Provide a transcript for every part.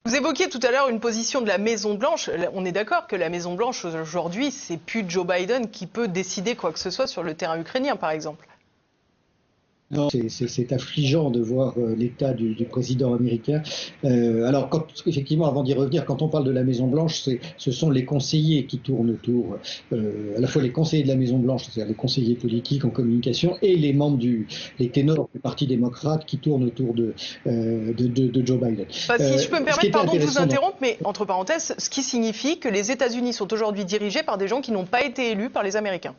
Vous évoquiez tout à l'heure une position de la Maison-Blanche. On est d'accord que la Maison-Blanche, aujourd'hui, c'est plus Joe Biden qui peut décider quoi que ce soit sur le terrain ukrainien, par exemple. Non, c'est affligeant de voir l'état du président américain. Alors, effectivement, avant d'y revenir, quand on parle de la Maison-Blanche, ce sont les conseillers qui tournent autour, à la fois les conseillers de la Maison-Blanche, c'est-à-dire les conseillers politiques en communication, et les membres les ténors du Parti démocrate qui tournent autour de Joe Biden. Enfin, si je peux me Ce qui permettre, était pardon de vous intéressant dans interrompre, mais entre parenthèses, ce qui signifie que les États-Unis sont aujourd'hui dirigés par des gens qui n'ont pas été élus par les Américains.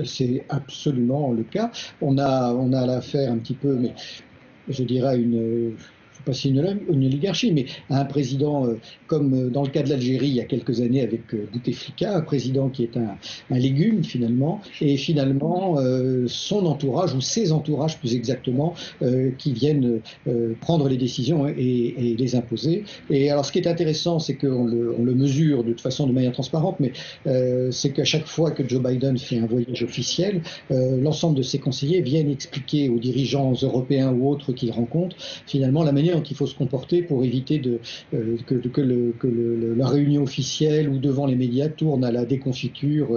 C'est absolument le cas. On a l'affaire un petit peu, mais je dirais je ne sais pas si une oligarchie, mais à un président comme dans le cas de l'Algérie il y a quelques années avec Bouteflika, un président qui est un légume finalement, et finalement son entourage, ou ses entourages plus exactement, qui viennent prendre les décisions et les imposer. Et alors ce qui est intéressant, c'est qu'on le mesure de toute façon de manière transparente, mais c'est qu'à chaque fois que Joe Biden fait un voyage officiel, l'ensemble de ses conseillers viennent expliquer aux dirigeants européens ou autres qu'il rencontre finalement la manière dont il faut se comporter pour éviter que la réunion officielle ou devant les médias tourne à la déconfiture.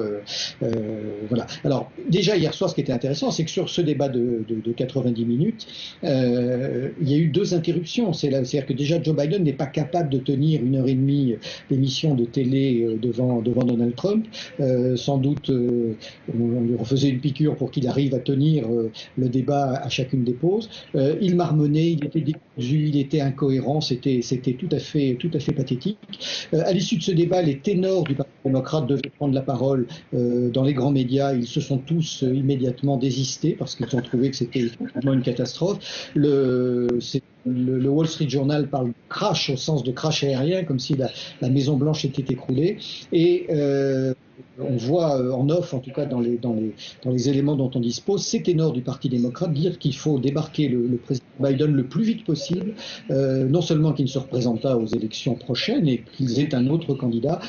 Voilà. Alors déjà hier soir, ce qui était intéressant, c'est que sur ce débat de 90 minutes, il y a eu deux interruptions. C'est-à-dire que déjà Joe Biden n'est pas capable de tenir 1 heure et demie d'émission de télé devant Donald Trump. Sans doute, on lui refaisait une piqûre pour qu'il arrive à tenir le débat à chacune des pauses. Il marmonnait, il était décousu, il était incohérent, c'était tout à fait pathétique. À l'issue de ce débat, les ténors du Parti démocrate devaient prendre la parole dans les grands médias. Ils se sont tous immédiatement désistés parce qu'ils ont trouvé que c'était vraiment une catastrophe. Le Wall Street Journal parle de crash au sens de crash aérien, comme si la Maison Blanche était écroulée. Et on voit en off, en tout cas dans les éléments dont on dispose, ces ténors du Parti démocrate dire qu'il faut débarquer le président Biden le plus vite possible, non seulement qu'il ne se représente pas aux élections prochaines et qu'ils aient un autre candidat,